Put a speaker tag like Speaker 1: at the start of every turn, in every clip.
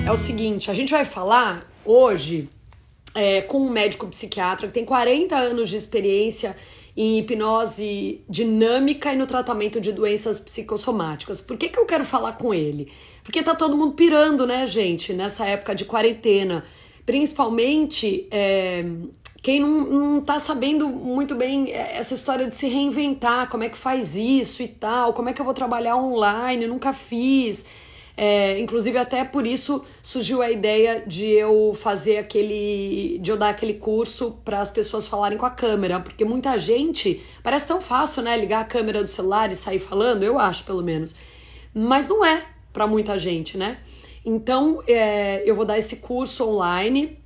Speaker 1: É o seguinte, a gente vai falar hoje com um médico psiquiatra que tem 40 anos de experiência em hipnose dinâmica e no tratamento de doenças psicossomáticas. Por que eu quero falar com ele? Porque tá todo mundo pirando, né, gente, nessa época de quarentena. Principalmente quem não tá sabendo muito bem essa história de se reinventar, como é que faz isso e tal, como é que eu vou trabalhar online, nunca fiz. Inclusive até por isso surgiu a ideia de eu dar aquele curso para as pessoas falarem com a câmera, porque muita gente, parece tão fácil, né, ligar a câmera do celular e sair falando, eu acho pelo menos, mas não é para muita gente, né? Então eu vou dar esse curso online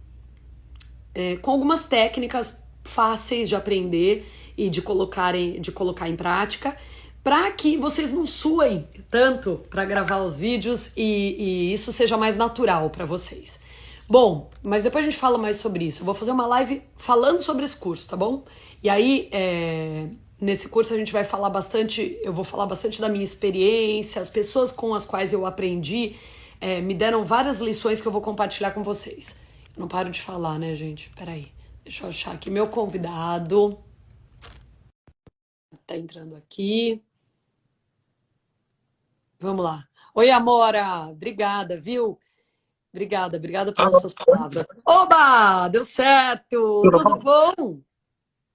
Speaker 1: com algumas técnicas fáceis de aprender e de colocar em prática, para que vocês não suem tanto para gravar os vídeos e isso seja mais natural para vocês. Bom, mas depois a gente fala mais sobre isso. Eu vou fazer uma live falando sobre esse curso, tá bom? E aí, nesse curso a gente vai falar bastante, eu vou falar bastante da minha experiência, as pessoas com as quais eu aprendi me deram várias lições que eu vou compartilhar com vocês. Não paro de falar, né, gente? Peraí, deixa eu achar aqui meu convidado. Tá entrando aqui. Vamos lá. Oi, Amora. Obrigada, viu? Obrigada pelas suas palavras. Oba! Deu certo!
Speaker 2: Tudo
Speaker 1: Tudo
Speaker 2: bom?
Speaker 1: bom?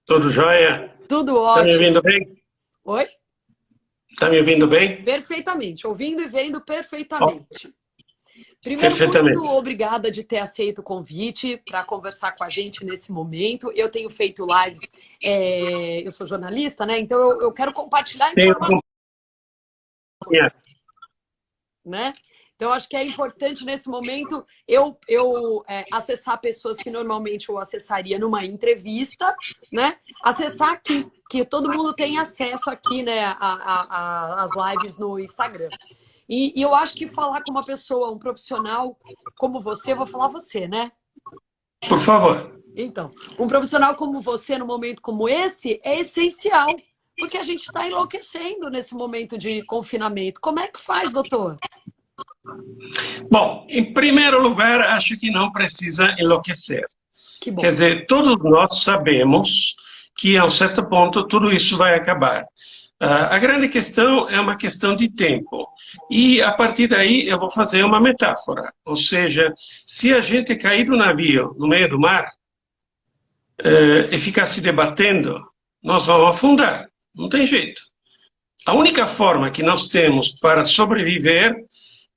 Speaker 2: Tudo jóia?
Speaker 1: Tudo
Speaker 2: Tá me
Speaker 1: ótimo.
Speaker 2: ouvindo bem?
Speaker 1: Oi?
Speaker 2: Tá me ouvindo bem?
Speaker 1: Perfeitamente. Ouvindo e vendo
Speaker 2: Ó,
Speaker 1: perfeitamente. Primeiro, muito
Speaker 2: perfeitamente.
Speaker 1: obrigada de ter aceito o convite para conversar com a gente nesse momento. Eu tenho feito lives, eu sou jornalista, né? Então eu quero compartilhar
Speaker 2: Tenho
Speaker 1: informações,
Speaker 2: acompanhado.
Speaker 1: né? Então, acho que é importante nesse momento eu acessar pessoas que normalmente eu acessaria numa entrevista, né? Acessar aqui, que todo mundo tem acesso aqui, né? As lives no Instagram. E eu acho que falar com uma pessoa, um profissional como você, eu vou falar você, né?
Speaker 2: Por favor.
Speaker 1: Então, um profissional como você, num momento como esse, é essencial, porque a gente está enlouquecendo nesse momento de confinamento. Como é que faz, doutor?
Speaker 2: Bom, em primeiro lugar, acho que não precisa enlouquecer.
Speaker 1: Que
Speaker 2: Quer
Speaker 1: bom.
Speaker 2: dizer, todos nós sabemos que, a um certo ponto, tudo isso vai acabar. A grande questão é uma questão de tempo. E, a partir daí, eu vou fazer uma metáfora. Ou seja, se a gente cair do navio no meio do mar, e ficar se debatendo, nós vamos afundar. Não tem jeito. A única forma que nós temos para sobreviver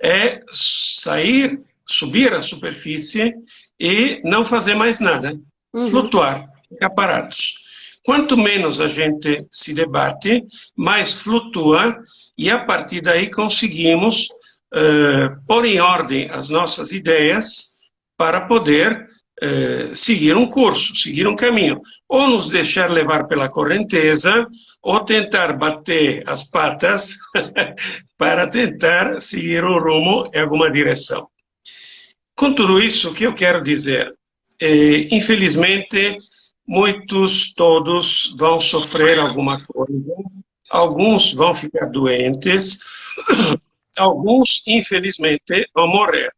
Speaker 2: é sair, subir à superfície e não fazer mais nada.
Speaker 1: Uhum.
Speaker 2: Flutuar, ficar parados. Quanto menos a gente se debate, mais flutua e a partir daí conseguimos pôr em ordem as nossas ideias para poder seguir um curso, seguir um caminho. Ou nos deixar levar pela correnteza, ou tentar bater as patas para tentar seguir o rumo em alguma direção. Com tudo isso, o que eu quero dizer? Infelizmente, todos vão sofrer alguma coisa, alguns vão ficar doentes, alguns, infelizmente, vão morrer.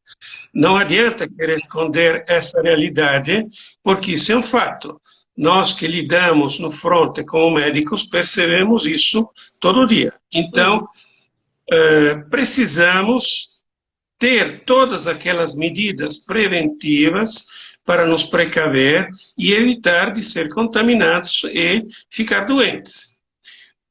Speaker 2: Não adianta querer esconder essa realidade, porque isso é um fato. Nós que lidamos no fronte como médicos percebemos isso todo dia. Então,
Speaker 1: Uhum.
Speaker 2: precisamos ter todas aquelas medidas preventivas para nos precaver e evitar de ser contaminados e ficar doentes.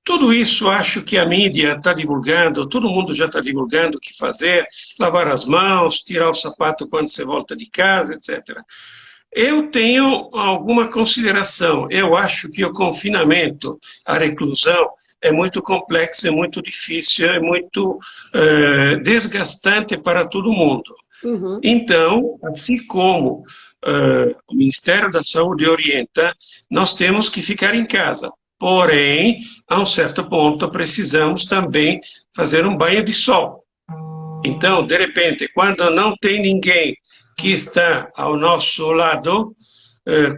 Speaker 2: Tudo isso acho que a mídia está divulgando, todo mundo já está divulgando o que fazer, lavar as mãos, tirar o sapato quando você volta de casa, etc. Eu tenho alguma consideração. Eu acho que o confinamento, a reclusão, é muito complexo, é muito difícil, é muito desgastante para todo mundo.
Speaker 1: Uhum.
Speaker 2: Então, assim como o Ministério da Saúde orienta, nós temos que ficar em casa. Porém, a um certo ponto, precisamos também fazer um banho de sol. Então, de repente, quando não tem ninguém que está ao nosso lado,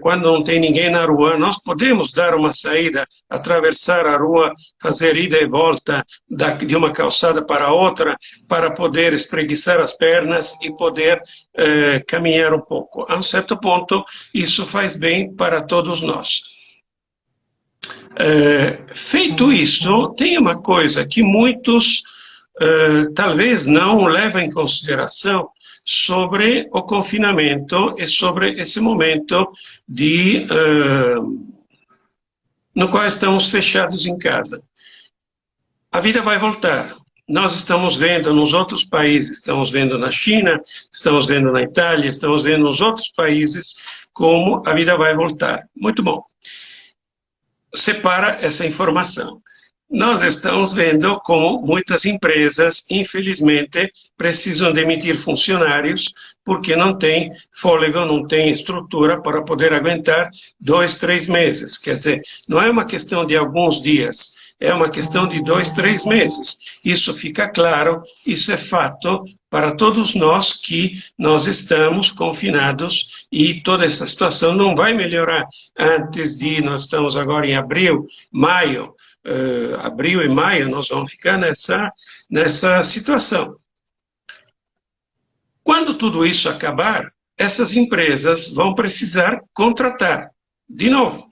Speaker 2: quando não tem ninguém na rua, nós podemos dar uma saída, atravessar a rua, fazer ida e volta de uma calçada para outra, para poder espreguiçar as pernas e poder caminhar um pouco. A um certo ponto, isso faz bem para todos nós. Feito isso, tem uma coisa que muitos talvez não levam em consideração sobre o confinamento e sobre esse momento no qual estamos fechados em casa. A vida vai voltar. Nós estamos vendo nos outros países, estamos vendo na China, estamos vendo na Itália, estamos vendo nos outros países como a vida vai voltar. Muito bom. Separa essa informação. Nós estamos vendo como muitas empresas, infelizmente, precisam demitir funcionários porque não tem fôlego, não tem estrutura para poder aguentar 2, 3 meses. Quer dizer, não é uma questão de alguns dias, é uma questão de 2, 3 meses. Isso fica claro, isso é fato para todos nós que nós estamos confinados e toda essa situação não vai melhorar nós estamos agora em abril, maio, abril e maio, nós vamos ficar nessa situação. Quando tudo isso acabar, essas empresas vão precisar contratar de novo.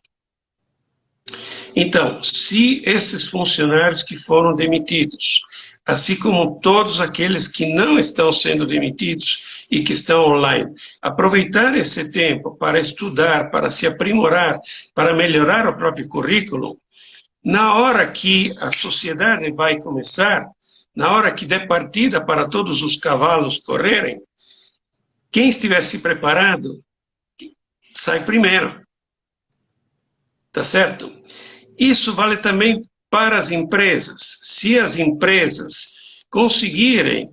Speaker 2: Então, se esses funcionários que foram demitidos, assim como todos aqueles que não estão sendo demitidos e que estão online, aproveitar esse tempo para estudar, para se aprimorar, para melhorar o próprio currículo, na hora que a sociedade vai começar, na hora que der partida para todos os cavalos correrem, quem estiver se preparado, sai primeiro. Tá certo? Isso vale também para as empresas. Se as empresas conseguirem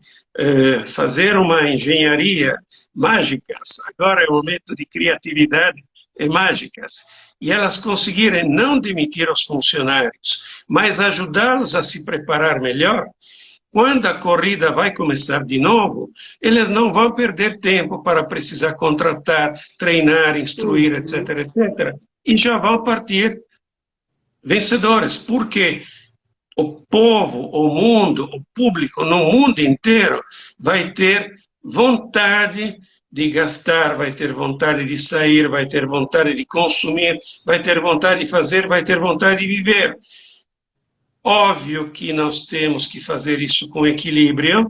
Speaker 2: fazer uma engenharia mágicas, agora é o momento de criatividade e mágicas, e elas conseguirem não demitir os funcionários, mas ajudá-los a se preparar melhor, quando a corrida vai começar de novo, eles não vão perder tempo para precisar contratar, treinar, instruir, etc., etc., e já vão partir vencedores, porque o povo, o mundo, o público no mundo inteiro vai ter vontade de gastar, vai ter vontade de sair, vai ter vontade de consumir, vai ter vontade de fazer, vai ter vontade de viver. Óbvio que nós temos que fazer isso com equilíbrio,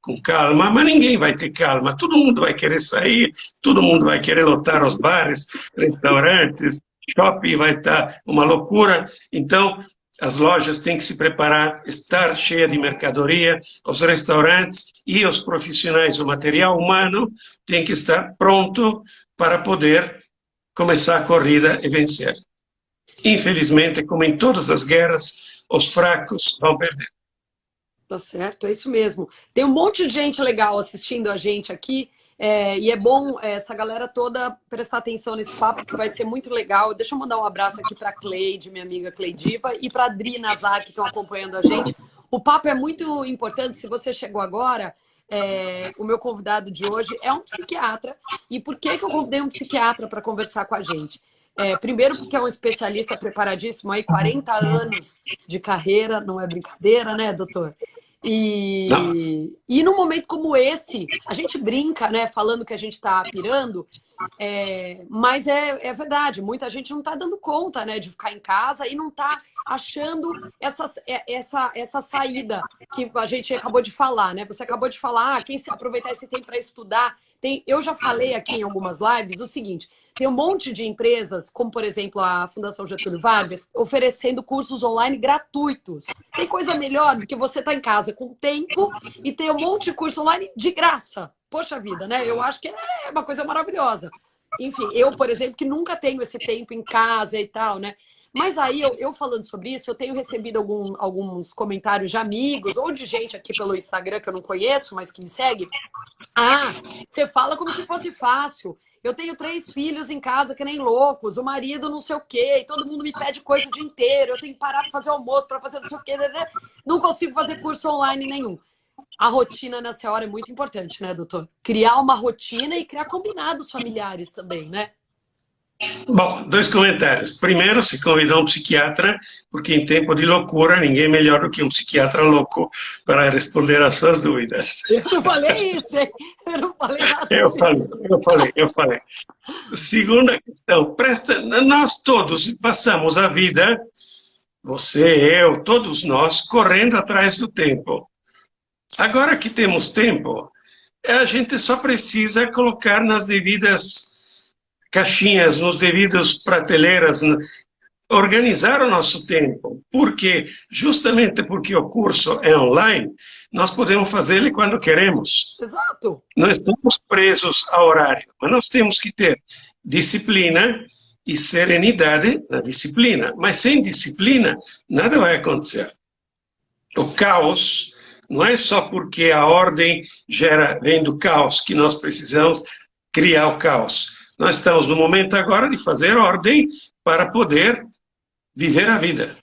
Speaker 2: com calma, mas ninguém vai ter calma. Todo mundo vai querer sair, todo mundo vai querer lotar os bares, restaurantes, shopping vai estar uma loucura. Então, as lojas têm que se preparar, estar cheia de mercadoria, os restaurantes e os profissionais, o material humano tem que estar pronto para poder começar a corrida e vencer. Infelizmente, como em todas as guerras, os fracos vão perder.
Speaker 1: Tá certo, é isso mesmo. Tem um monte de gente legal assistindo a gente aqui. E é bom essa galera toda prestar atenção nesse papo, que vai ser muito legal. Deixa eu mandar um abraço aqui para a Cleide, minha amiga Cleidiva, e para a Adri Nazar, que estão acompanhando a gente. O papo é muito importante. Se você chegou agora, o meu convidado de hoje é um psiquiatra. E por que eu convidei um psiquiatra para conversar com a gente? Primeiro porque é um especialista preparadíssimo, aí 40 anos de carreira, não é brincadeira, né, doutor? E num momento como esse, a gente brinca, né, falando que a gente está pirando, mas é verdade, muita gente não está dando conta, né, de ficar em casa e não está achando essa saída que a gente acabou de falar, né? Você acabou de falar, quem se aproveitar esse tempo para estudar. Eu já falei aqui em algumas lives o seguinte, tem um monte de empresas, como por exemplo a Fundação Getúlio Vargas, oferecendo cursos online gratuitos. Tem coisa melhor do que você estar em casa com tempo e ter um monte de curso online de graça. Poxa vida, né? Eu acho que é uma coisa maravilhosa. Enfim, eu, por exemplo, que nunca tenho esse tempo em casa e tal, né? Mas aí, eu falando sobre isso, eu tenho recebido alguns comentários de amigos ou de gente aqui pelo Instagram que eu não conheço, mas que me segue. Ah, você fala como se fosse fácil. Eu tenho 3 filhos em casa que nem loucos, o marido não sei o quê, e todo mundo me pede coisa o dia inteiro, eu tenho que parar para fazer almoço, para fazer não sei o quê, não consigo fazer curso online nenhum. A rotina nessa hora é muito importante, né, doutor? Criar uma rotina e criar combinados familiares também, né?
Speaker 2: Bom, dois comentários. Primeiro, se convidou um psiquiatra, porque em tempo de loucura, ninguém melhor do que um psiquiatra louco para responder às suas dúvidas.
Speaker 1: Eu não falei isso, hein? Eu não falei nada
Speaker 2: Eu falei,
Speaker 1: disso.
Speaker 2: eu falei. Segunda questão, nós todos passamos a vida, você, eu, todos nós, correndo atrás do tempo. Agora que temos tempo, a gente só precisa colocar nas devidas caixinhas, nos devidos prateleiras, organizar o nosso tempo, porque justamente porque o curso é online, nós podemos fazer ele quando queremos.
Speaker 1: Exato.
Speaker 2: Não estamos presos ao horário, mas nós temos que ter disciplina e serenidade na disciplina. Mas sem disciplina, nada vai acontecer. O caos não é só porque a ordem vem do caos que nós precisamos criar o caos. Nós estamos no momento agora de fazer ordem para poder viver a vida.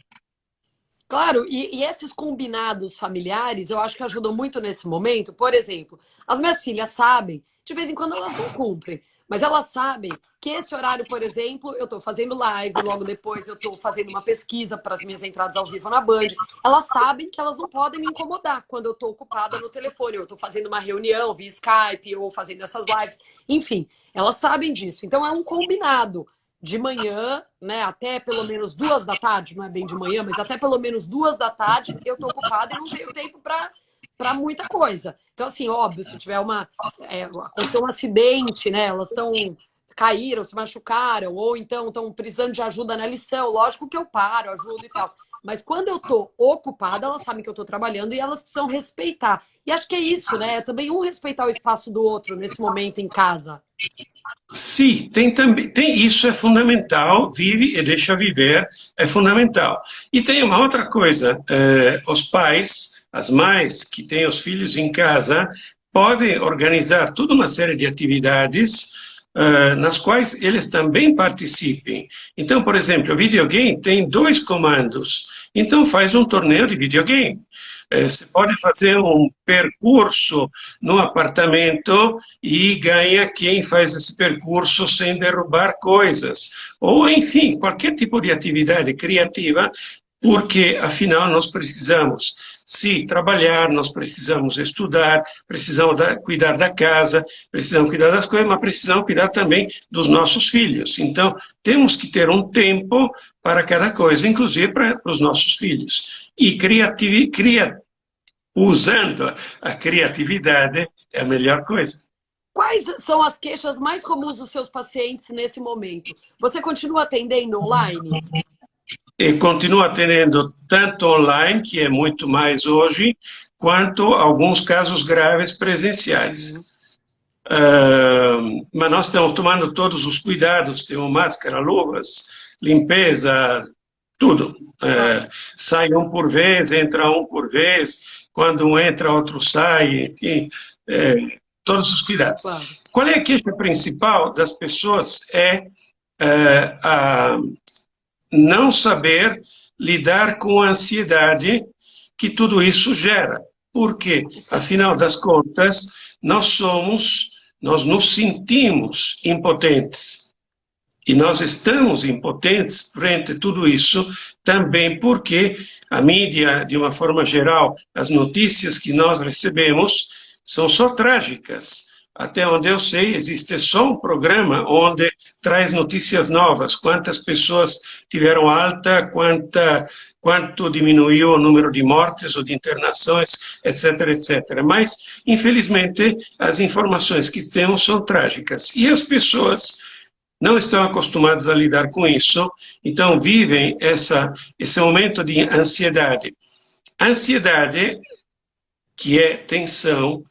Speaker 1: Claro, e esses combinados familiares eu acho que ajudam muito nesse momento. Por exemplo, as minhas filhas sabem, de vez em quando elas não cumprem, mas elas sabem que esse horário, por exemplo, eu estou fazendo live, logo depois eu estou fazendo uma pesquisa para as minhas entradas ao vivo na Band. Elas sabem que elas não podem me incomodar quando eu estou ocupada no telefone, eu estou fazendo uma reunião via Skype ou fazendo essas lives. Enfim, elas sabem disso. Então é um combinado. De manhã, né, até pelo menos 2 da tarde, não é bem de manhã, mas até pelo menos 2 da tarde, eu tô ocupada e não tenho tempo para muita coisa. Então, assim, óbvio, se tiver aconteceu um acidente, né, elas caíram, se machucaram, ou então estão precisando de ajuda na lição, lógico que eu paro, ajudo e tal. Mas quando eu tô ocupada, elas sabem que eu tô trabalhando e elas precisam respeitar. E acho que é isso, né? É também um respeitar o espaço do outro nesse momento em casa.
Speaker 2: Sim, isso é fundamental, vive e deixa viver, é fundamental. E tem uma outra coisa, os pais, as mães que têm os filhos em casa, podem organizar toda uma série de atividades nas quais eles também participem. Então, por exemplo, o videogame tem 2 comandos, então faz um torneio de videogame. Você pode fazer um percurso no apartamento e ganha quem faz esse percurso sem derrubar coisas. Ou, enfim, qualquer tipo de atividade criativa, porque, afinal, nós precisamos, se trabalhar, nós precisamos estudar, precisamos cuidar da casa, precisamos cuidar das coisas, mas precisamos cuidar também dos nossos filhos. Então, temos que ter um tempo para cada coisa, inclusive para os nossos filhos. E usando a criatividade é a melhor coisa.
Speaker 1: Quais são as queixas mais comuns dos seus pacientes nesse momento? Você continua atendendo online?
Speaker 2: E continua atendendo tanto online, que é muito mais hoje, quanto alguns casos graves presenciais. Mas nós estamos tomando todos os cuidados, temos máscara, luvas, limpeza, tudo. Sai um por vez, entra um por vez, quando um entra, outro sai, enfim, todos os cuidados.
Speaker 1: Claro.
Speaker 2: Qual é a queixa principal das pessoas? A não saber lidar com a ansiedade que tudo isso gera. Porque, afinal das contas, nós nos sentimos impotentes. E nós estamos impotentes frente a tudo isso também porque a mídia, de uma forma geral, as notícias que nós recebemos são só trágicas. Até onde eu sei, existe só um programa onde traz notícias novas. Quantas pessoas tiveram alta, quanto diminuiu o número de mortes ou de internações, etc, etc. Mas, infelizmente, as informações que temos são trágicas. E as pessoas não estão acostumadas a lidar com isso, então vivem esse momento de ansiedade. A ansiedade, que é tensão,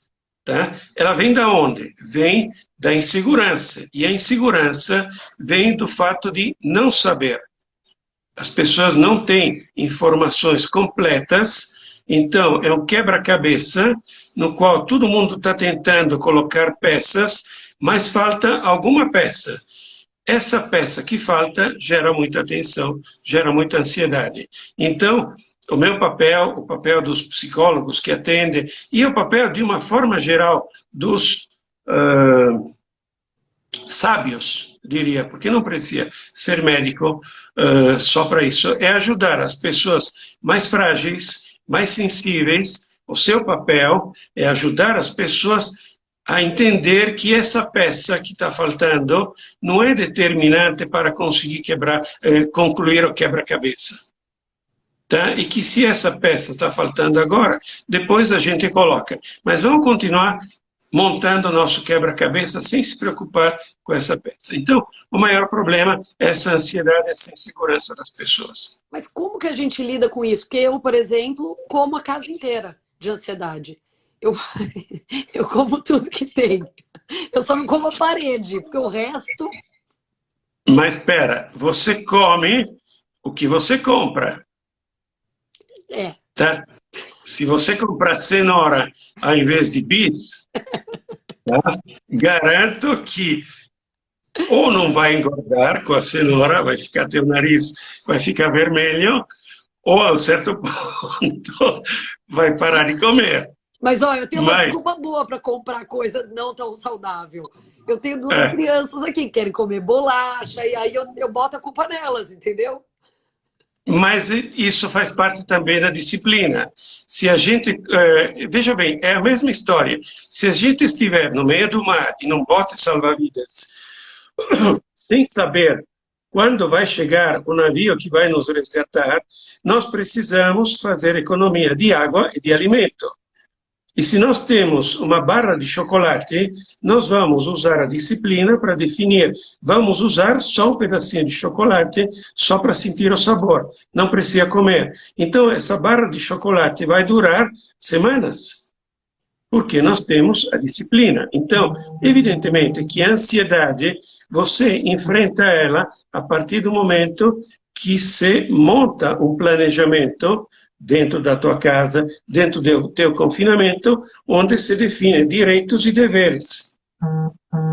Speaker 2: tá? Ela vem da onde? Vem da insegurança. E a insegurança vem do fato de não saber. As pessoas não têm informações completas, então é um quebra-cabeça no qual todo mundo está tentando colocar peças, mas falta alguma peça. Essa peça que falta gera muita tensão, gera muita ansiedade. Então, o meu papel, o papel dos psicólogos que atendem, e o papel, de uma forma geral, dos sábios, diria, porque não precisa ser médico só para isso, é ajudar as pessoas mais frágeis, mais sensíveis. O seu papel é ajudar as pessoas a entender que essa peça que está faltando não é determinante para conseguir concluir o quebra-cabeça. Tá? E que se essa peça está faltando agora, depois a gente coloca. Mas vamos continuar montando o nosso quebra-cabeça sem se preocupar com essa peça. Então, o maior problema é essa ansiedade, essa insegurança das pessoas.
Speaker 1: Mas como que a gente lida com isso? Porque eu, por exemplo, como a casa inteira de ansiedade. Eu, eu como tudo que tem. Eu só não como a parede, porque o resto...
Speaker 2: Mas espera, você come o que você compra.
Speaker 1: É.
Speaker 2: Tá? Se você comprar cenoura ao invés de bis, tá? Garanto que ou não vai engordar com a cenoura, vai ficar teu nariz, vai ficar vermelho, ou a um certo ponto vai parar de comer.
Speaker 1: Mas, olha, eu tenho uma desculpa boa para comprar coisa não tão saudável. Eu tenho duas crianças aqui que querem comer bolacha, e aí eu boto a culpa nelas, entendeu?
Speaker 2: Mas isso faz parte também da disciplina. Se a gente, veja bem, é a mesma história. Se a gente estiver no meio do mar e num bote salva-vidas, sem saber quando vai chegar o navio que vai nos resgatar, nós precisamos fazer economia de água e de alimento. E se nós temos uma barra de chocolate, nós vamos usar a disciplina para definir, vamos usar só um pedacinho de chocolate, só para sentir o sabor, não precisa comer. Então, essa barra de chocolate vai durar semanas, porque nós temos a disciplina. Então, evidentemente que a ansiedade, você enfrenta ela a partir do momento que se monta um planejamento dentro da tua casa, dentro do teu confinamento, onde se define direitos e deveres.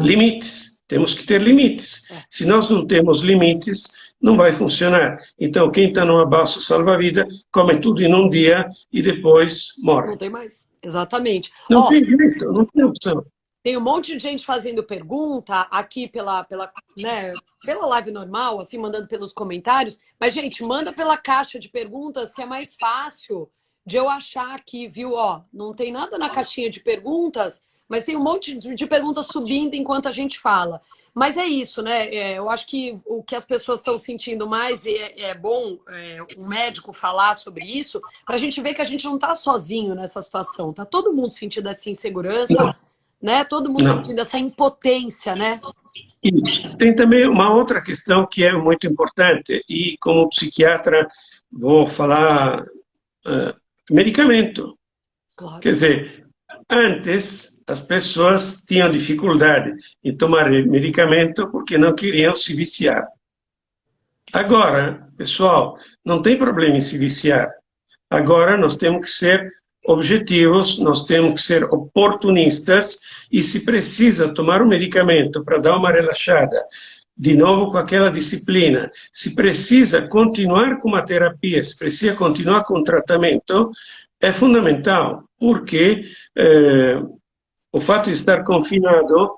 Speaker 2: Limites. Temos que ter limites. Se nós não temos limites, não vai funcionar. Então, quem está numa balsa salva-vida, come tudo em um dia e depois morre.
Speaker 1: Não tem mais. Exatamente.
Speaker 2: Não tem jeito, não tem opção.
Speaker 1: Tem um monte de gente fazendo pergunta aqui pela live normal, assim, mandando pelos comentários. Mas, gente, manda pela caixa de perguntas, que é mais fácil de eu achar aqui, viu? Ó, não tem nada na caixinha de perguntas, mas tem um monte de perguntas subindo enquanto a gente fala. Mas é isso, né? Eu acho que o que as pessoas estão sentindo mais, e é bom um médico falar sobre isso, para a gente ver que a gente não está sozinho nessa situação. Tá todo mundo sentindo essa insegurança, né? Todo mundo sentindo essa impotência, né?
Speaker 2: Isso. Tem também uma outra questão que é muito importante, e como psiquiatra vou falar medicamento.
Speaker 1: Claro.
Speaker 2: Quer dizer, antes as pessoas tinham dificuldade em tomar medicamento porque não queriam se viciar. Agora, pessoal, não tem problema em se viciar. Agora nós temos que ser objetivos, nós temos que ser oportunistas, e se precisa tomar um medicamento para dar uma relaxada, de novo com aquela disciplina, se precisa continuar com uma terapia, se precisa continuar com o tratamento, é fundamental, porque o fato de estar confinado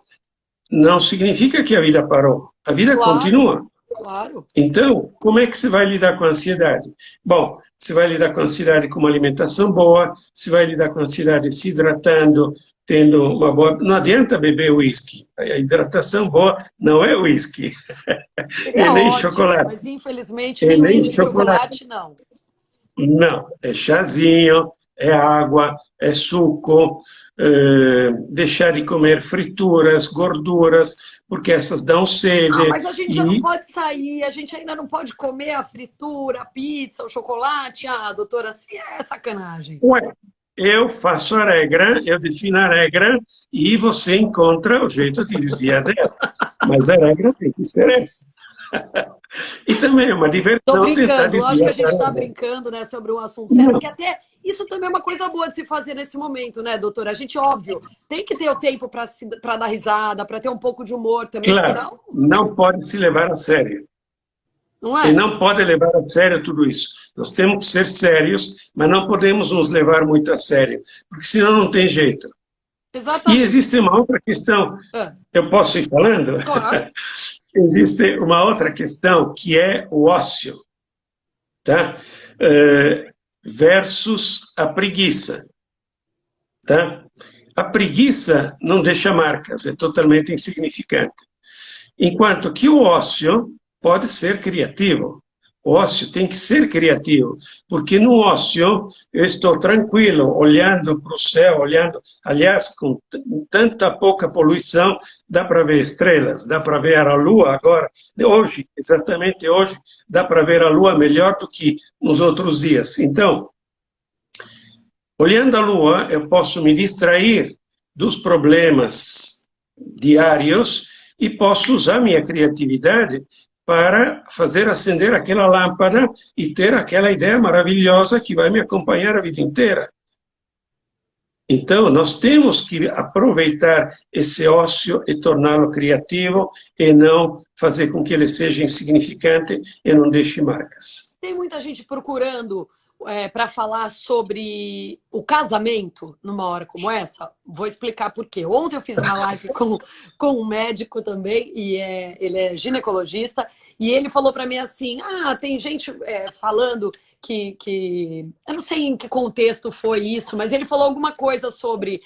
Speaker 2: não significa que a vida parou, a vida continua.
Speaker 1: Claro.
Speaker 2: Então, como é que você vai lidar com a ansiedade? Bom, você vai lidar com a ansiedade com uma alimentação boa, você vai lidar com a ansiedade se hidratando, tendo uma boa... Não adianta beber uísque. A hidratação boa não é uísque.
Speaker 1: É
Speaker 2: nem
Speaker 1: ótimo,
Speaker 2: chocolate.
Speaker 1: mas infelizmente nem uísque e chocolate não.
Speaker 2: Não, é chazinho, é água, é suco, deixar de comer frituras, gorduras, porque essas dão sede.
Speaker 1: Mas a gente já não pode sair, a gente ainda não pode comer a fritura, a pizza, o chocolate. Ah, doutora, assim é sacanagem.
Speaker 2: Ué, eu faço a regra, eu defino a regra e você encontra o jeito de desviar dela. Mas a regra tem que ser essa. E também é uma diversão.
Speaker 1: Tô brincando, lógico que a gente está brincando, né, sobre um assunto sério, porque até isso também é uma coisa boa de se fazer nesse momento, né, doutora? A gente, óbvio, tem que ter o tempo para dar risada, para ter um pouco de humor também,
Speaker 2: claro,
Speaker 1: senão...
Speaker 2: não pode se levar a sério.
Speaker 1: Não é?
Speaker 2: E não pode levar a sério tudo isso. Nós temos que ser sérios, mas não podemos nos levar muito a sério, porque senão não tem jeito. E
Speaker 1: Exatamente.
Speaker 2: existe uma outra questão,
Speaker 1: Ah,
Speaker 2: eu posso ir falando?
Speaker 1: claro.
Speaker 2: Existe uma outra questão que é o ócio, tá? Versus a preguiça, tá? A preguiça não deixa marcas, é totalmente insignificante. Enquanto que o ócio pode ser criativo. O ócio tem que ser criativo, porque no ócio eu estou tranquilo, olhando para o céu, olhando, aliás, com tanta pouca poluição, dá para ver estrelas, dá para ver a lua agora, hoje, exatamente hoje, dá para ver a lua melhor do que nos outros dias. Então, olhando a lua, eu posso me distrair dos problemas diários e posso usar minha criatividade para fazer acender aquela lâmpada e ter aquela ideia maravilhosa que vai me acompanhar a vida inteira. Então, nós temos que aproveitar esse ócio e torná-lo criativo e não fazer com que ele seja insignificante e não deixe marcas.
Speaker 1: Tem muita gente procurando para falar sobre o casamento numa hora como essa. Vou explicar por quê. Ontem eu fiz uma live com um médico também, e ele é ginecologista, e ele falou para mim assim: tem gente falando que. Eu não sei em que contexto foi isso, mas ele falou alguma coisa sobre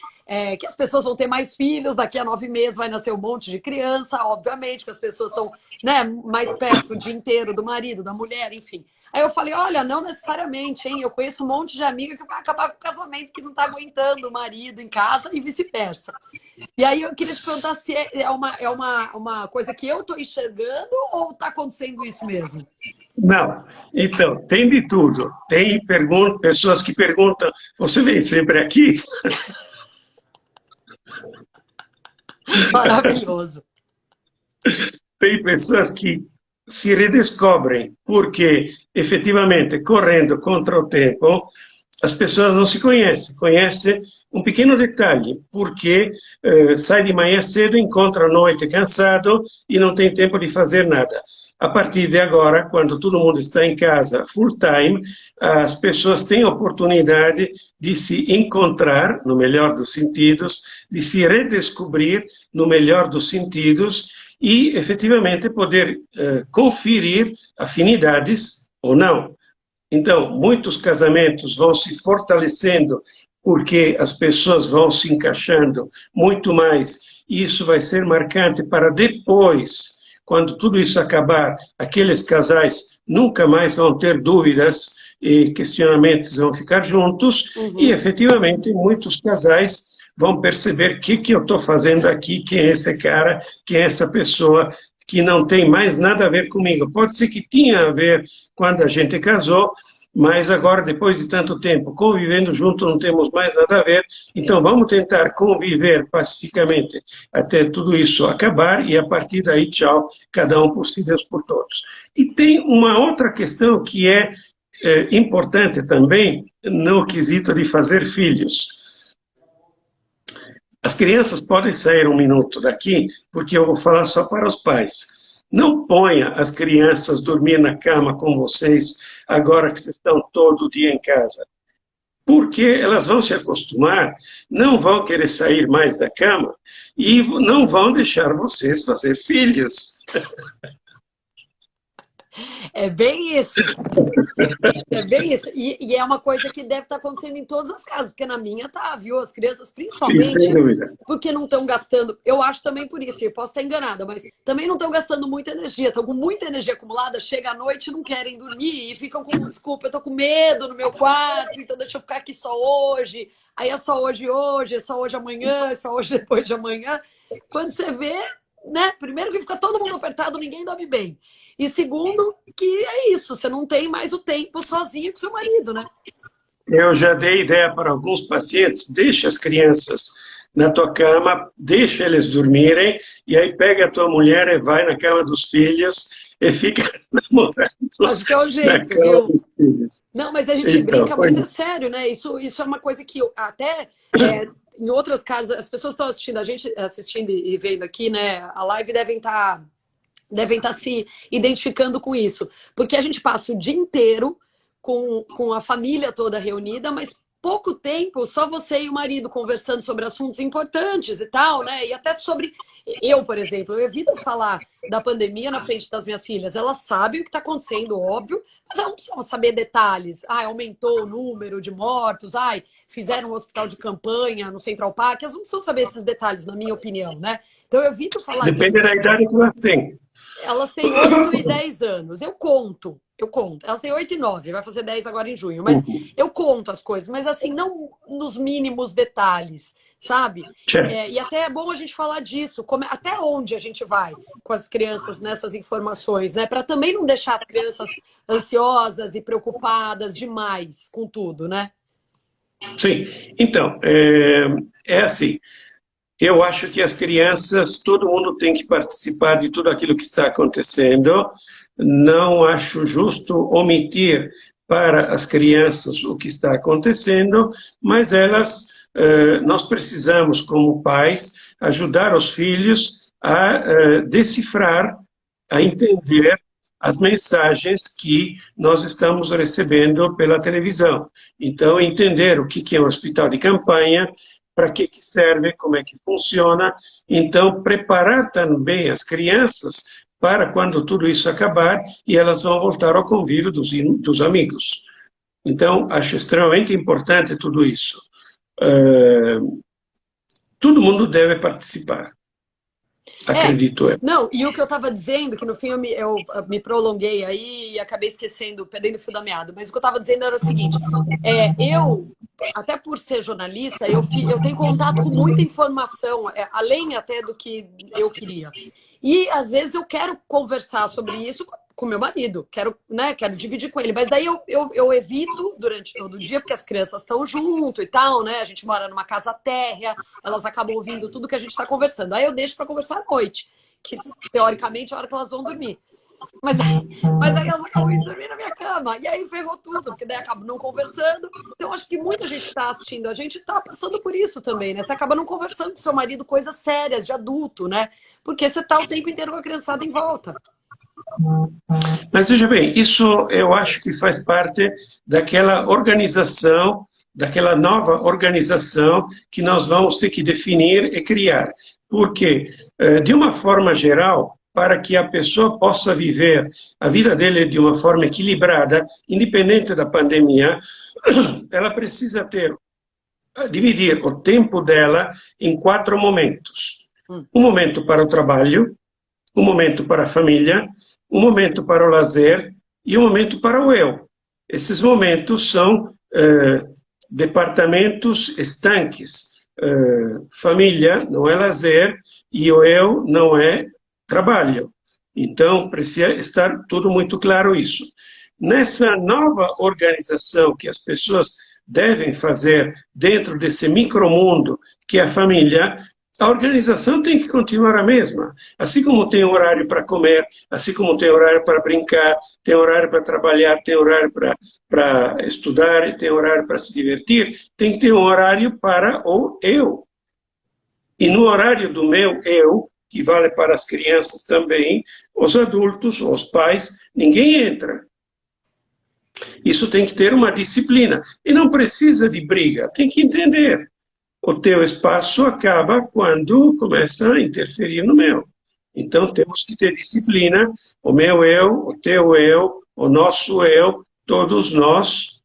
Speaker 1: que as pessoas vão ter mais filhos, daqui a 9 meses vai nascer um monte de criança, obviamente, que as pessoas estão, né, mais perto o dia inteiro do marido, da mulher, enfim. Aí eu falei, olha, não necessariamente, hein? Eu conheço um monte de amiga que vai acabar com o casamento, que não tá aguentando o marido em casa e vice-versa. E aí eu queria te perguntar se uma coisa que eu tô enxergando ou tá acontecendo isso mesmo?
Speaker 2: Não, então, tem de tudo. Tem pessoas que perguntam, você vem sempre aqui?
Speaker 1: Maravilhoso.
Speaker 2: Tem pessoas que se redescobrem, porque efetivamente, correndo contra o tempo, as pessoas não se conhecem. Conhecem um pequeno detalhe, porque sai de manhã cedo, encontra a noite cansado e não tem tempo de fazer nada. A partir de agora, quando todo mundo está em casa full time, as pessoas têm a oportunidade de se encontrar, no melhor dos sentidos, de se redescobrir, no melhor dos sentidos, e efetivamente poder conferir afinidades ou não. Então, muitos casamentos vão se fortalecendo porque as pessoas vão se encaixando muito mais, e isso vai ser marcante para depois, quando tudo isso acabar, aqueles casais nunca mais vão ter dúvidas e questionamentos, vão ficar juntos, e efetivamente muitos casais vão perceber o que eu estou fazendo aqui, quem é esse cara, quem é essa pessoa, que não tem mais nada a ver comigo. Pode ser que tinha a ver quando a gente casou, mas agora, depois de tanto tempo convivendo junto, não temos mais nada a ver. Então, vamos tentar conviver pacificamente até tudo isso acabar e, a partir daí, tchau, cada um por si, Deus por todos. E tem uma outra questão que é importante também no quesito de fazer filhos. As crianças podem sair um minuto daqui, porque eu vou falar só para os pais. Não ponha as crianças dormir na cama com vocês agora que vocês estão todo dia em casa. Porque elas vão se acostumar, não vão querer sair mais da cama e não vão deixar vocês fazer filhos.
Speaker 1: É bem isso. É bem isso. E é uma coisa que deve estar acontecendo em todas as casas, porque na minha tá, viu? As crianças,
Speaker 2: Sim, sem
Speaker 1: principalmente,
Speaker 2: dúvida.
Speaker 1: porque não estão gastando. Eu acho também por isso, eu posso estar enganada, mas também não estão gastando muita energia. Estão com muita energia acumulada, chega à noite e não querem dormir e ficam com desculpa, eu tô com medo no meu quarto, então deixa eu ficar aqui só hoje. Aí é só hoje, é só hoje amanhã, é só hoje depois de amanhã. Quando você vê, né? Primeiro que fica todo mundo apertado, ninguém dorme bem. E segundo, que é isso, você não tem mais o tempo sozinho com seu marido, né?
Speaker 2: Eu já dei ideia para alguns pacientes, deixa as crianças na tua cama, deixa eles dormirem, e aí pega a tua mulher e vai na cama dos filhos e fica namorando
Speaker 1: Acho que é o
Speaker 2: na
Speaker 1: jeito,
Speaker 2: cama
Speaker 1: viu?
Speaker 2: dos filhos.
Speaker 1: Não, mas a gente
Speaker 2: Então,
Speaker 1: brinca, mas é sério, né? Isso é uma coisa que até em outras casas, as pessoas estão assistindo a gente, assistindo e vendo aqui, né? A live devem estar se identificando com isso. Porque a gente passa o dia inteiro com a família toda reunida, mas pouco tempo, só você e o marido conversando sobre assuntos importantes e tal, né? E até sobre... Eu, por exemplo, eu evito falar da pandemia na frente das minhas filhas. Elas sabem o que está acontecendo, óbvio, mas elas não precisam saber detalhes. Ai, aumentou o número de mortos, ai, fizeram um hospital de campanha no Central Park. Elas não precisam saber esses detalhes, na minha opinião, né? Então eu evito falar
Speaker 2: Depende
Speaker 1: disso.
Speaker 2: da idade que elas têm.
Speaker 1: Elas têm 8 e 10 anos. Eu conto, eu conto. Elas têm 8 e 9, vai fazer 10 agora em junho. Mas eu conto as coisas, mas assim, não nos mínimos detalhes, sabe?
Speaker 2: Certo.
Speaker 1: E até é bom a gente falar disso, até onde a gente vai com as crianças nessas informações, né? Para também não deixar as crianças ansiosas e preocupadas demais com tudo, né?
Speaker 2: Sim. Então, é assim. Eu acho que as crianças, todo mundo tem que participar de tudo aquilo que está acontecendo. Não acho justo omitir para as crianças o que está acontecendo, mas nós precisamos, como pais, ajudar os filhos a decifrar, a entender as mensagens que nós estamos recebendo pela televisão. Então, entender o que é um hospital de campanha, para que serve, como é que funciona. Então, preparar também as crianças para quando tudo isso acabar e elas vão voltar ao convívio dos amigos. Então, acho extremamente importante tudo isso. Todo mundo deve participar, acredito eu.
Speaker 1: Não, e o que eu estava dizendo, que no fim eu me prolonguei aí e acabei esquecendo, perdendo o fio da meada, mas o que eu estava dizendo era o seguinte, até por ser jornalista, eu tenho contato com muita informação, além até do que eu queria. E às vezes eu quero conversar sobre isso com meu marido, quero dividir com ele, mas daí eu evito durante todo o dia, porque as crianças estão junto e tal, né? A gente mora numa casa térrea, elas acabam ouvindo tudo que a gente está conversando. Aí eu deixo para conversar à noite, que teoricamente é a hora que elas vão dormir. Mas aí elas acabam indo dormir na minha cama, e aí ferrou tudo, porque daí acabam não conversando. Então acho que muita gente que está assistindo a gente está passando por isso também, né? Você acaba não conversando com seu marido coisas sérias, de adulto, né? Porque você está o tempo inteiro com a criançada em volta.
Speaker 2: Mas veja bem, isso eu acho que faz parte daquela organização, daquela nova organização que nós vamos ter que definir e criar. Porque, de uma forma geral, para que a pessoa possa viver a vida dele de uma forma equilibrada, independente da pandemia, ela precisa dividir o tempo dela em 4 momentos. Um momento para o trabalho, um momento para a família, um momento para o lazer e um momento para o eu. Esses momentos são departamentos estanques. Família não é lazer e o eu não é trabalho. Então, precisa estar tudo muito claro isso. Nessa nova organização que as pessoas devem fazer dentro desse micromundo que é a família, a organização tem que continuar a mesma. Assim como tem horário para comer, assim como tem horário para brincar, tem horário para trabalhar, tem horário para estudar, tem horário para se divertir, tem que ter um horário para o eu. E no horário do meu eu, que vale para as crianças também, os adultos, os pais, ninguém entra. Isso tem que ter uma disciplina. E não precisa de briga, tem que entender. O teu espaço acaba quando começa a interferir no meu. Então, temos que ter disciplina, o meu eu, o teu eu, o nosso eu, todos nós,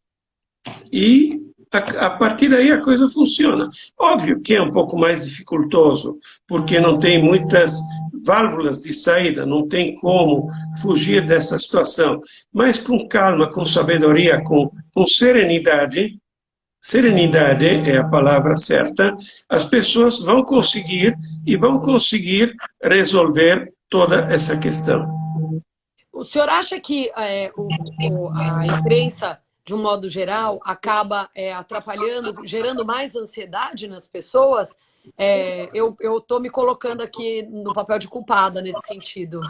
Speaker 2: e a partir daí a coisa funciona. Óbvio que é um pouco mais dificultoso, porque não tem muitas válvulas de saída, não tem como fugir dessa situação, mas com calma, com sabedoria, com serenidade, serenidade é a palavra certa, as pessoas vão conseguir resolver toda essa questão.
Speaker 1: O senhor acha que a imprensa, de um modo geral, acaba atrapalhando, gerando mais ansiedade nas pessoas? Eu estou me colocando aqui no papel de culpada nesse sentido,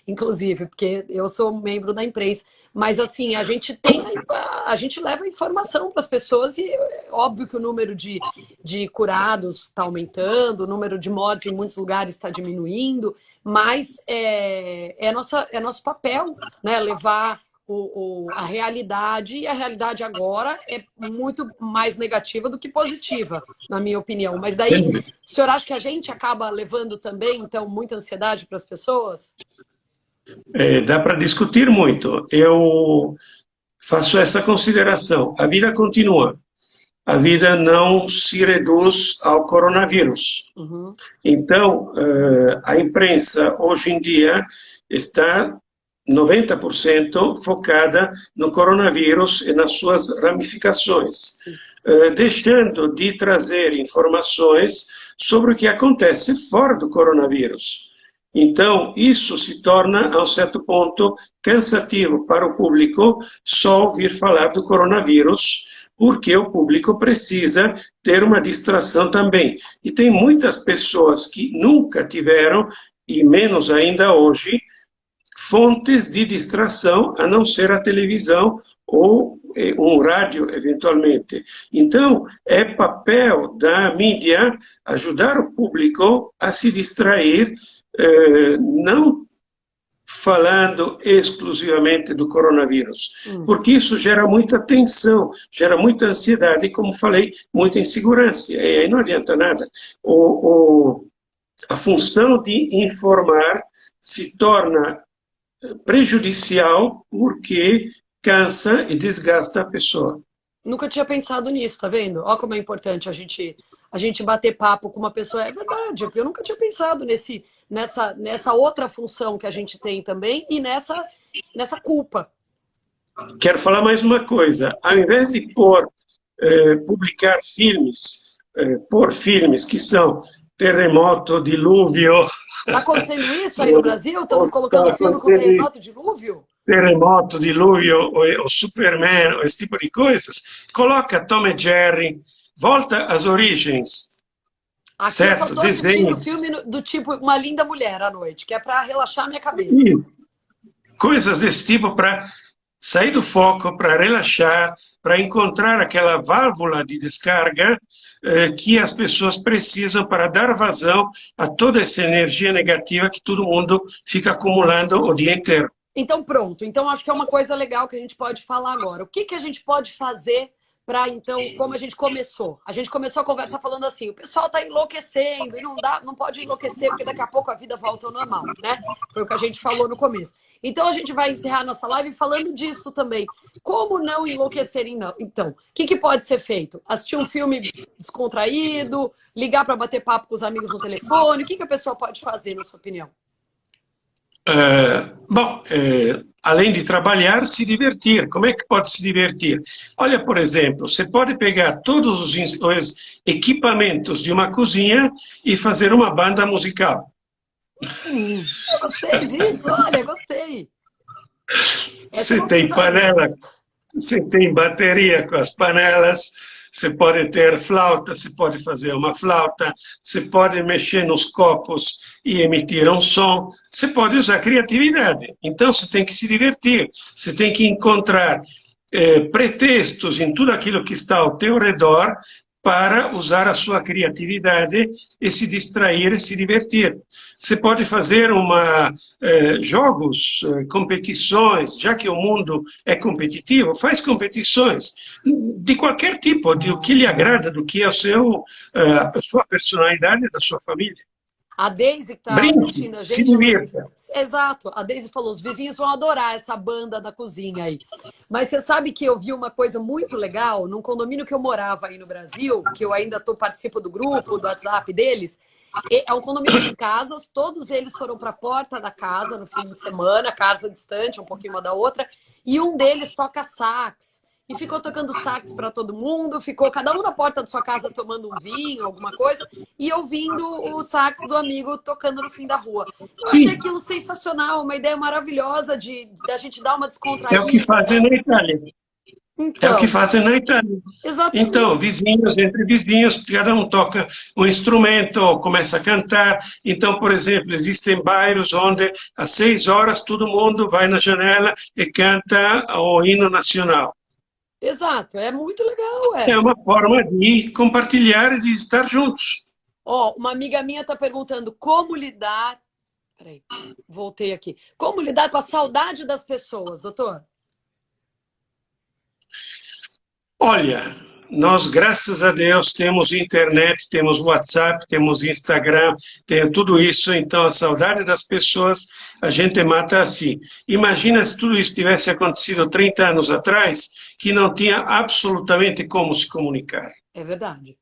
Speaker 1: inclusive, porque eu sou membro da imprensa. Mas assim, a gente leva informação para as pessoas e é óbvio que o número de curados está aumentando, o número de mortes em muitos lugares está diminuindo, mas é nosso papel, né, levar a realidade, e a realidade agora é muito mais negativa do que positiva, na minha opinião. Mas daí,
Speaker 2: Sim.
Speaker 1: o senhor acha que a gente acaba levando também, então, muita ansiedade para as pessoas?
Speaker 2: Dá para discutir muito. Eu faço essa consideração. A vida continua. A vida não se reduz ao coronavírus.
Speaker 1: Uhum.
Speaker 2: Então, a imprensa hoje em dia está 90% focada no coronavírus e nas suas ramificações, deixando de trazer informações sobre o que acontece fora do coronavírus. Então, isso se torna, a um certo ponto, cansativo para o público só ouvir falar do coronavírus, porque o público precisa ter uma distração também. E tem muitas pessoas que nunca tiveram, e menos ainda hoje, fontes de distração, a não ser a televisão ou um rádio, eventualmente. Então, é papel da mídia ajudar o público a se distrair, não falando exclusivamente do coronavírus, porque isso gera muita tensão, gera muita ansiedade e, como falei, muita insegurança. E aí não adianta nada. A função de informar se torna prejudicial porque cansa e desgasta a pessoa.
Speaker 1: Nunca tinha pensado nisso, tá vendo? Olha como é importante a gente bater papo com uma pessoa. É verdade, eu nunca tinha pensado nessa outra função que a gente tem também e nessa culpa.
Speaker 2: Quero falar mais uma coisa. Ao invés de publicar filmes, por filmes que são terremoto, dilúvio.
Speaker 1: Está acontecendo isso aí no Brasil? Estão colocando filme com terremoto, dilúvio?
Speaker 2: Terremoto, dilúvio, o Superman, esse tipo de coisas. Coloca Tom e Jerry, volta às origens.
Speaker 1: Aqui
Speaker 2: certo?
Speaker 1: eu só estou assistindo filme do tipo Uma Linda Mulher à noite, que é para relaxar minha cabeça.
Speaker 2: E coisas desse tipo para sair do foco, para relaxar, para encontrar aquela válvula de descarga que as pessoas precisam para dar vazão a toda essa energia negativa que todo mundo fica acumulando o dia inteiro.
Speaker 1: Então, pronto. Então, acho que é uma coisa legal que a gente pode falar agora. O que a gente pode fazer para, então, como a gente começou? A gente começou a conversa falando assim, o pessoal está enlouquecendo e não pode enlouquecer porque daqui a pouco a vida volta ao normal, né? Foi o que a gente falou no começo. Então, a gente vai encerrar nossa live falando disso também. Como não enlouquecer então? O que pode ser feito? Assistir um filme descontraído, ligar para bater papo com os amigos no telefone? O que a pessoa pode fazer, na sua opinião?
Speaker 2: Além de trabalhar, se divertir. Como é que pode se divertir? Olha, por exemplo, você pode pegar todos os equipamentos de uma cozinha e fazer uma banda musical.
Speaker 1: Gostei disso, olha, gostei.
Speaker 2: Você tem panela, você tem bateria com as panelas, você pode ter flauta, você pode fazer uma flauta, você pode mexer nos copos e emitir um som, você pode usar criatividade. Então, você tem que se divertir, você tem que encontrar pretextos em tudo aquilo que está ao teu redor para usar a sua criatividade e se distrair e se divertir. Você pode fazer jogos, competições, já que o mundo é competitivo, faz competições de qualquer tipo, do que lhe agrada, do que é a sua personalidade, da sua família.
Speaker 1: A Deise que está assistindo a gente...
Speaker 2: Se divirta.
Speaker 1: Exato, a Deise falou, os vizinhos vão adorar essa banda da cozinha aí. Mas você sabe que eu vi uma coisa muito legal num condomínio que eu morava aí no Brasil, que eu ainda participo do grupo, do WhatsApp deles. É um condomínio de casas, todos eles foram para a porta da casa no fim de semana, casa distante, um pouquinho uma da outra, e um deles toca sax. E ficou tocando sax para todo mundo, ficou cada um na porta da sua casa tomando um vinho, alguma coisa, e ouvindo o sax do amigo tocando no fim da rua. Eu achei aquilo sensacional, uma ideia maravilhosa da gente dar uma descontraída.
Speaker 2: É o que fazem na Itália.
Speaker 1: Então,
Speaker 2: é o que fazem na Itália.
Speaker 1: Exatamente.
Speaker 2: Então, vizinhos, entre vizinhos, cada um toca um instrumento ou começa a cantar. Então, por exemplo, existem bairros onde às 6 horas todo mundo vai na janela e canta o hino nacional.
Speaker 1: Exato, é muito legal.
Speaker 2: É uma forma de compartilhar e de estar juntos.
Speaker 1: Uma amiga minha está perguntando como lidar... Peraí, voltei aqui. Como lidar com a saudade das pessoas, doutor?
Speaker 2: Olha, nós, graças a Deus, temos internet, temos WhatsApp, temos Instagram, tem tudo isso, então a saudade das pessoas a gente mata assim. Imagina se tudo isso tivesse acontecido 30 anos atrás, que não tinha absolutamente como se comunicar.
Speaker 1: É verdade.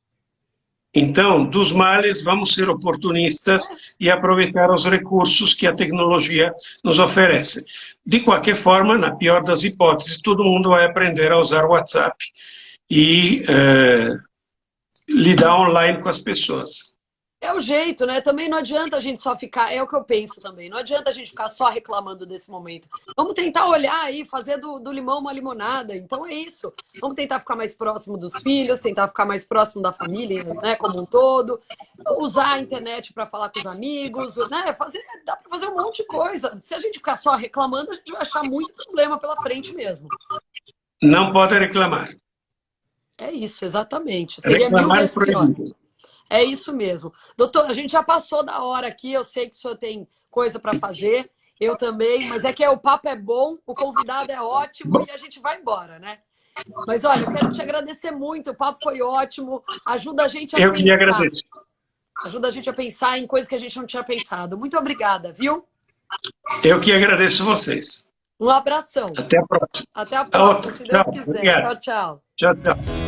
Speaker 2: Então, dos males, vamos ser oportunistas e aproveitar os recursos que a tecnologia nos oferece. De qualquer forma, na pior das hipóteses, todo mundo vai aprender a usar o WhatsApp e lidar online com as pessoas.
Speaker 1: É o jeito, né? Também não adianta a gente só ficar, é o que eu penso também, não adianta a gente ficar só reclamando desse momento. Vamos tentar olhar aí, fazer do limão uma limonada. Então é isso. Vamos tentar ficar mais próximo dos filhos, tentar ficar mais próximo da família, né, como um todo. Usar a internet para falar com os amigos, né? Dá para fazer um monte de coisa. Se a gente ficar só reclamando, a gente vai achar muito problema pela frente mesmo.
Speaker 2: Não pode reclamar.
Speaker 1: É isso, exatamente. Seria
Speaker 2: Reclamar
Speaker 1: 1000
Speaker 2: é
Speaker 1: vezes pior.
Speaker 2: proibido.
Speaker 1: É isso mesmo. Doutor, a gente já passou da hora aqui, eu sei que o senhor tem coisa para fazer, eu também, mas é que o papo é bom, o convidado é ótimo e a gente vai embora, né? Mas olha, eu quero te agradecer muito, o papo foi ótimo, ajuda a gente a
Speaker 2: Eu que
Speaker 1: pensar.
Speaker 2: agradeço.
Speaker 1: Ajuda a gente a pensar em coisas que a gente não tinha pensado. Muito obrigada, viu?
Speaker 2: Eu que agradeço vocês.
Speaker 1: Um abração.
Speaker 2: Até a próxima.
Speaker 1: Até a próxima, se Deus
Speaker 2: Tchau.
Speaker 1: quiser.
Speaker 2: Obrigado.
Speaker 1: Tchau, tchau.
Speaker 2: Tchau, tchau.